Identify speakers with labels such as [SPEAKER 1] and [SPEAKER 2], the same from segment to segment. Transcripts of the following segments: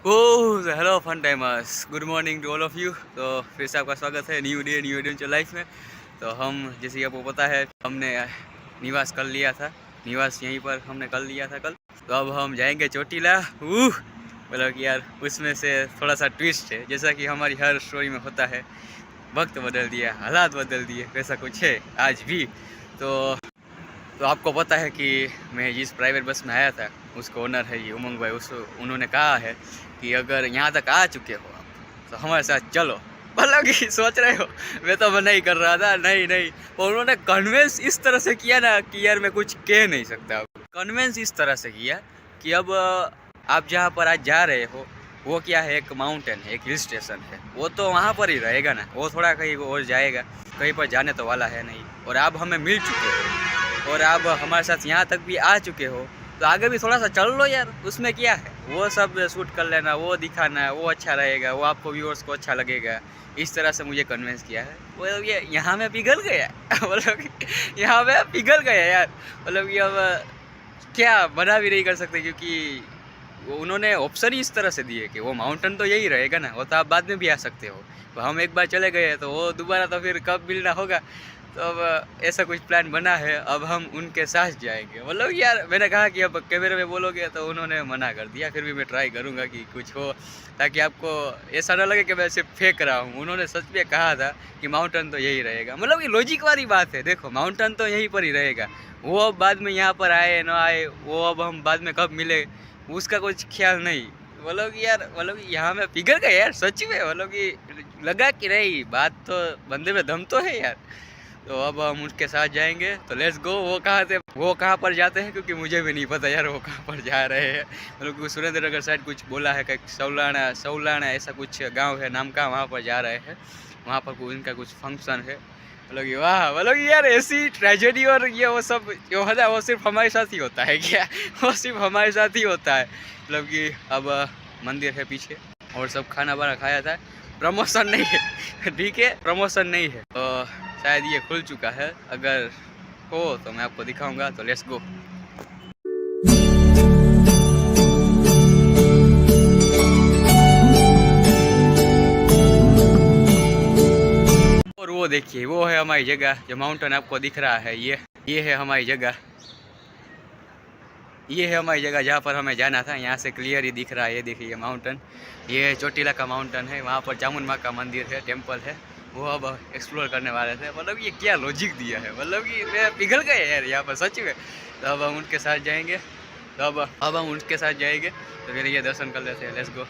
[SPEAKER 1] Oh hello fun timers, good morning to all of you. तो फिर से आपका स्वागत है new day new adventure life में। तो हम जैसे कि आपको पता है हमने निवास कर लिया था, निवास यहीं पर हमने कर लिया था कल। तो अब हम जाएंगे चोटीला। मतलब कि यार उसमें से थोड़ा सा ट्विस्ट है, जैसा कि हमारी हर स्टोरी में होता है। वक्त बदल दिया, हालात बदल दिए, वैसा कुछ है आज भी। तो आपको पता है कि मैं जिस प्राइवेट बस में आया था उसका ओनर है ये उमंग भाई। उन्होंने कहा है कि अगर यहाँ तक आ चुके हो आप तो हमारे साथ चलो। मतलब कि सोच रहे हो, मैं तो मना ही कर रहा था, नहीं नहीं, और उन्होंने कन्वेंस इस तरह से किया ना कि यार मैं कुछ कह नहीं सकता। कन्वेंस इस तरह से किया कि अब आप जहाँ पर आज जा रहे हो वो क्या है, एक माउंटेन है, एक हिल स्टेशन है, वो तो वहाँ पर ही रहेगा ना, वो थोड़ा कहीं और जाएगा, कहीं पर जाने तो वाला है नहीं। और आप हमें मिल चुके हो और आप हमारे साथ यहाँ तक भी आ चुके हो, तो आगे भी थोड़ा सा चल लो यार, उसमें क्या है, वो सब शूट कर लेना, वो दिखाना, वो अच्छा रहेगा, वो आपको व्यूअर्स को अच्छा लगेगा। इस तरह से मुझे कन्विंस किया है। वो ये यहाँ में पिघल गया मतलब कि यहाँ में पिघल गया यार। मतलब कि अब क्या मना भी नहीं कर सकते, क्योंकि वो उन्होंने ऑप्शन ही इस तरह से दिए कि वो माउंटेन तो यही रहेगा ना, वो तो आप बाद में भी आ सकते हो। तो हम एक बार चले गए तो वो दोबारा तो फिर कब मिलना होगा। तो अब ऐसा कुछ प्लान बना है, अब हम उनके साथ जाएंगे। मतलब यार मैंने कहा कि अब कैमरे में बोलोगे, तो उन्होंने मना कर दिया। फिर भी मैं ट्राई करूँगा कि कुछ हो, ताकि आपको ऐसा ना लगे कि मैं सिर्फ फेंक रहा हूँ। उन्होंने सच में कहा था कि माउंटेन तो यही रहेगा। मतलब ये लॉजिक वाली बात है, देखो माउंटेन तो यहीं पर ही रहेगा। वो अब बाद में यहाँ पर आए ना आए, वो अब हम बाद में कब मिले उसका कुछ ख्याल नहीं। मतलब कि यार, मतलब कि यहाँ में पिघल गए यार सच में। मतलब कि लगा कि नहीं, बात तो बंदे में दम तो है यार। तो अब हम उसके साथ जाएंगे, तो लेट्स गो। वो कहाँ पर जाते हैं, क्योंकि मुझे भी नहीं पता यार वो कहाँ पर जा रहे हैं। मतलब कि सुरेंद्र नगर साइड कुछ बोला है कि सौलाना ऐसा कुछ गांव है नाम का, वहाँ पर जा रहे हैं। वहाँ पर कोई इनका कुछ फंक्शन है। मतलब कि वाह, मतलब कि यार ऐसी ट्रेजेडी और ये वो सब जो होता है वो सिर्फ हमारे साथ ही होता है क्या? वो सिर्फ हमारे साथ ही होता है। मतलब कि अब मंदिर है पीछे और सब खाना वाना खाया था। प्रमोशन नहीं है ठीक है, प्रमोशन नहीं है, तो शायद ये खुल चुका है। अगर हो तो मैं आपको दिखाऊंगा। तो लेट्स गो। और वो देखिए, वो है हमारी जगह, जो माउंटेन आपको दिख रहा है, ये है हमारी जगह। ये है हमारी जगह जहाँ पर हमें जाना था। यहाँ से क्लियर ही दिख रहा है, ये देखिए ये माउंटेन, ये चोटीला का माउंटेन है। वहाँ पर चामुंड माँ का मंदिर है, टेम्पल है, वो अब एक्सप्लोर करने वाले थे। मतलब ये क्या लॉजिक दिया है, मतलब कि मैं पिघल गए यार यहाँ पर सच में। तो अब हम उनके साथ जाएंगे, तो अब हम उनके साथ जाएंगे। तो फिर ये दर्शन कर लेते हैं, लेट्स गो।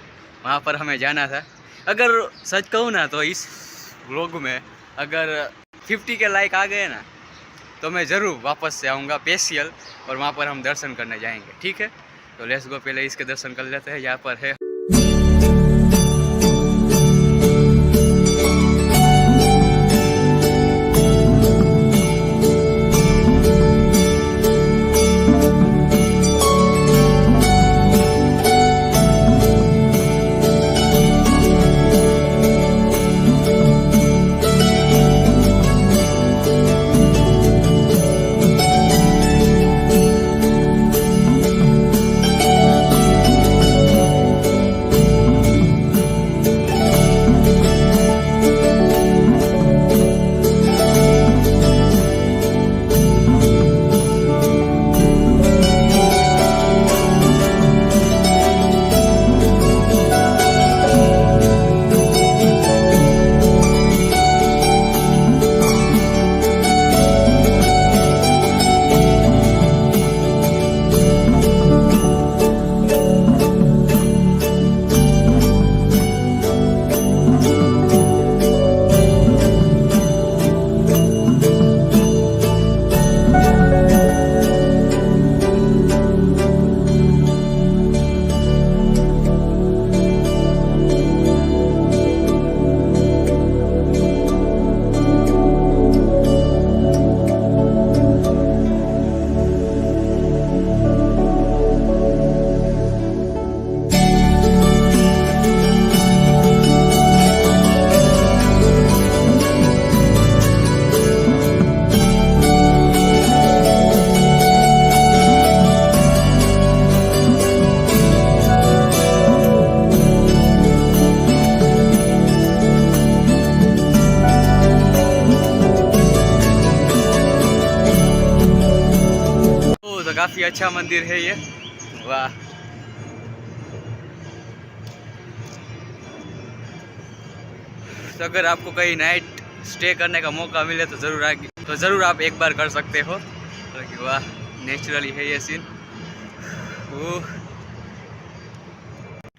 [SPEAKER 1] वहाँ पर हमें जाना था। अगर सच कहूँ ना तो इस व्लॉग में अगर 50 के लाइक आ गए ना, तो मैं ज़रूर वापस से आऊँगा स्पेशल, और वहाँ पर हम दर्शन करने जाएंगे, ठीक है। तो लेट्स गो, पहले इसके दर्शन कर लेते हैं। यहाँ पर है काफ़ी अच्छा मंदिर है ये। वाह। तो अगर आपको कहीं नाइट स्टे करने का मौका मिले तो ज़रूर आप एक बार कर सकते हो। वाह, नेचुरली है ये सीन।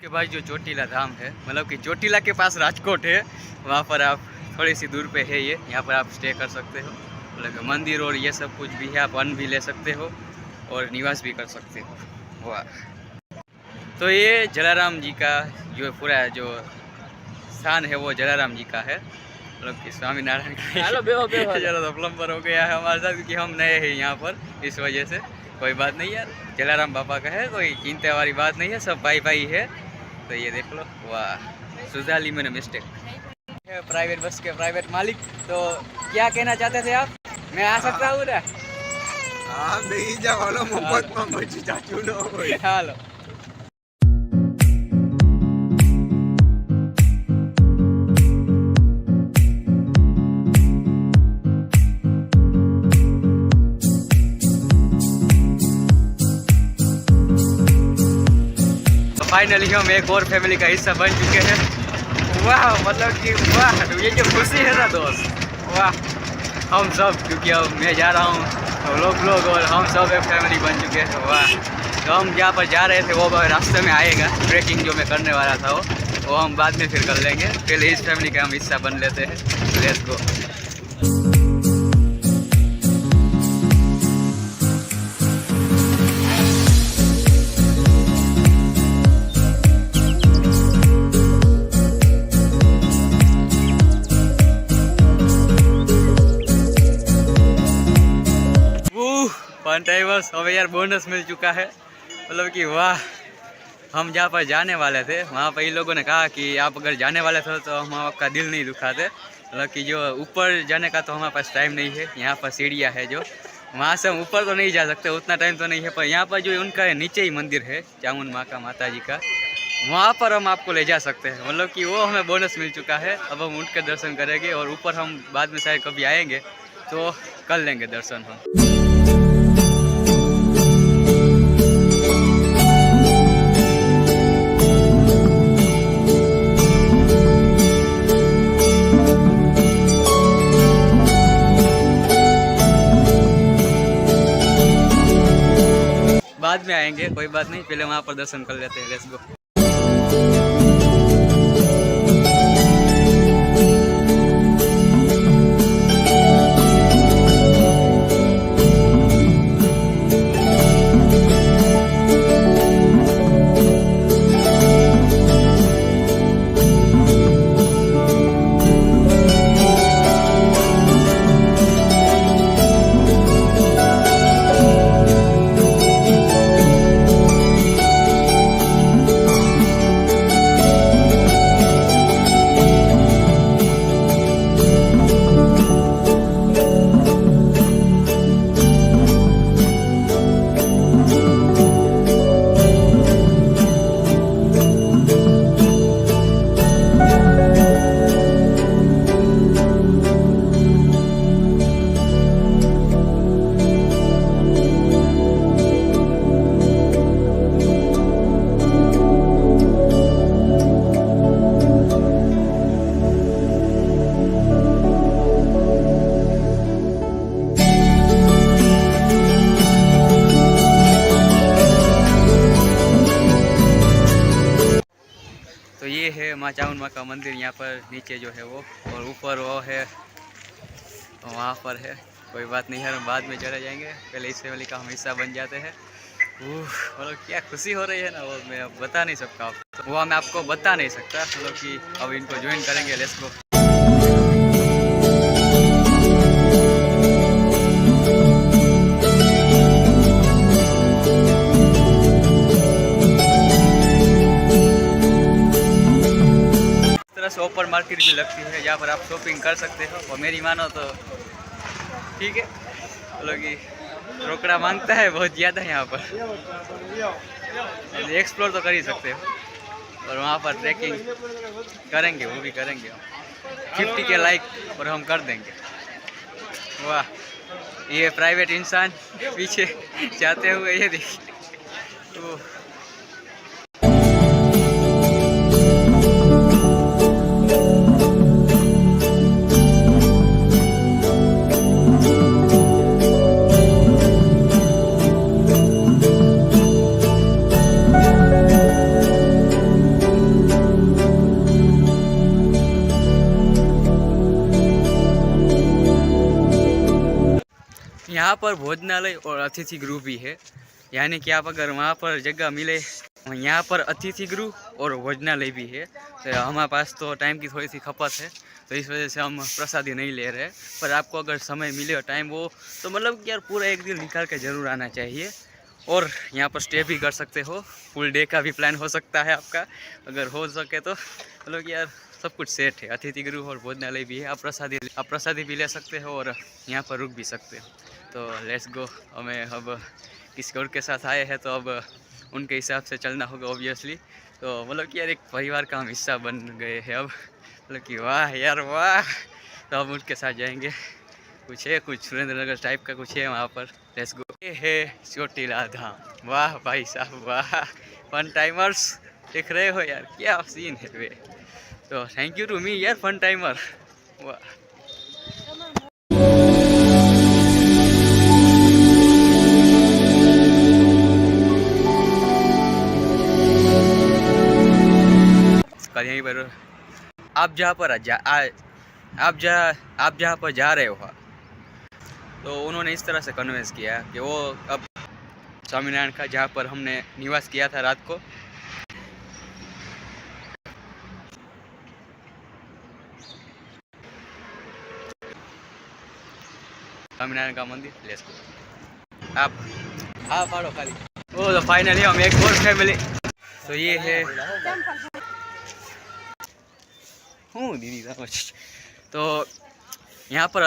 [SPEAKER 1] के बाद जो चोटीला धाम है, मतलब कि चोटीला के पास राजकोट है, वहाँ पर आप थोड़ी सी दूर पे है ये, यहाँ पर आप स्टे कर सकते हो। मतलब मंदिर और ये सब कुछ भी है, आप अन्न भी ले सकते हो और निवास भी कर सकते हो। वाह। तो ये जलाराम जी का जो पूरा जो स्थान है वो जलाराम जी का है, मतलब कि स्वामीनारायण का। चलो तो प्लम्बर हो गया है हमारे साथ, क्योंकि हम नए हैं यहाँ पर, इस वजह से। कोई बात नहीं यार, जलाराम बाबा का है, कोई चिंता वाली बात नहीं है, सब भाई भाई है। तो ये देख लो। वाह, सुधाली मैंने मिस्टेक है। प्राइवेट बस के प्राइवेट मालिक। तो क्या कहना चाहते थे आप? मैं आ सकता हूँ ना?
[SPEAKER 2] नहीं जाओ मोहब्बत में बची चाचू नो कोई।
[SPEAKER 1] हालो। फाइनली हम एक और फैमिली का हिस्सा बन चुके हैं। वाह, मतलब कि वाह, ये जो खुशी है ना दोस्त, वाह। हम सब, क्योंकि अब मैं जा रहा हूँ तो लोग और हम सब एक फैमिली बन चुके हैं। वाह। तो हम जहाँ पर जा रहे थे वो रास्ते में आएगा, ट्रैकिंग जो मैं करने वाला था वो हम बाद में फिर कर लेंगे। पहले इस फैमिली का हम हिस्सा बन लेते हैं। Let's go. फन टाइमर्स, हमें यार बोनस मिल चुका है। मतलब कि वाह, हम जहाँ पर जाने वाले थे वहाँ पर इन लोगों ने कहा कि आप अगर जाने वाले थे तो हम आपका दिल नहीं दुखाते। मतलब कि जो ऊपर जाने का तो हमारे पास टाइम नहीं है, यहाँ पर सीढ़ियाँ है जो, वहाँ से हम ऊपर तो नहीं जा सकते, उतना टाइम तो नहीं है। पर यहाँ पर जो उनका नीचे ही मंदिर है चामुंड माँ का, माता जी का, वहाँ पर हम आपको ले जा सकते हैं। मतलब कि वो हमें बोनस मिल चुका है। अब हम उनके दर्शन करेंगे और ऊपर हम बाद में शायद कभी आएंगे तो कर लेंगे दर्शन हम। बाद में आएंगे, कोई बात नहीं, पहले वहाँ पर दर्शन कर लेते हैं। Let's go. तो ये है माँ चामुंड माँ का मंदिर, यहाँ पर नीचे जो है वो, और ऊपर वो है, वहाँ पर है। कोई बात नहीं है, हम बाद में चले जाएंगे, पहले इस फैमिली का हम हिस्सा बन जाते हैं। मतलब क्या खुशी हो रही है ना, वो मैं अब बता नहीं सकता, वो मैं आपको बता नहीं सकता। मतलब कि अब इनको ज्वाइन करेंगे। Let's go. सुपर मार्केट भी लगती है जहाँ पर आप शॉपिंग कर सकते हो, और मेरी मानो तो ठीक है। मतलब कि रोकड़ा मांगता है बहुत ज़्यादा यहाँ पर, एक्सप्लोर तो कर ही सकते हो। और वहाँ पर ट्रैकिंग करेंगे, वो भी करेंगे हम 50 के लाइक, और हम कर देंगे। वाह। ये प्राइवेट इंसान पीछे जाते हुए ये देखिए। तो यहाँ पर भोजनालय और अतिथि गृह भी है, यानी कि आप अगर वहाँ पर जगह मिले, यहाँ पर अतिथि गृह और भोजनालय भी है। तो हमारे पास तो टाइम की थोड़ी सी खपत है, तो इस वजह से हम प्रसादी नहीं ले रहे। पर आपको अगर समय मिले और टाइम हो तो मतलब कि यार पूरा एक दिन निकाल के ज़रूर आना चाहिए। और यहाँ पर स्टे भी कर सकते हो, फुल डे का भी प्लान हो सकता है आपका, अगर हो सके तो। मतलब कि यार सब कुछ सेट है, अतिथि गृह और भोजनालय भी है। आप प्रसादी भी ले सकते हो और यहाँ पर रुक भी सकते हो। तो लेट्स गो। हमें अब किसी और के साथ आए हैं तो अब उनके हिसाब से चलना होगा ऑब्वियसली। तो मतलब कि यार एक परिवार का हम हिस्सा बन गए हैं अब। मतलब कि वाह यार वाह। तो अब उनके साथ जाएंगे, कुछ है कुछ सुरेंद्र नगर टाइप का कुछ है वहाँ पर। Let's go. ये है चोटीला धाम। वाह भाई साहब वाह, फन टाइमर्स देख रहे हो यार, क्या सीन है वे। तो थैंक यू टू मी यार, फन टाइमर। वाह कल यहीं पर आप जहाँ पर आप जहाँ पर जा रहे हो, तो उन्होंने इस तरह से कन्विंस किया कि वो अब स्वामीनारायण का जहाँ पर हमने निवास किया था रात को, स्वामीनारायण का मंदिर। Let's go. आप फाड़ो खाली। ओ तो फाइनली हम एक और फैमिली। तो ये है दीदी। तो यहाँ पर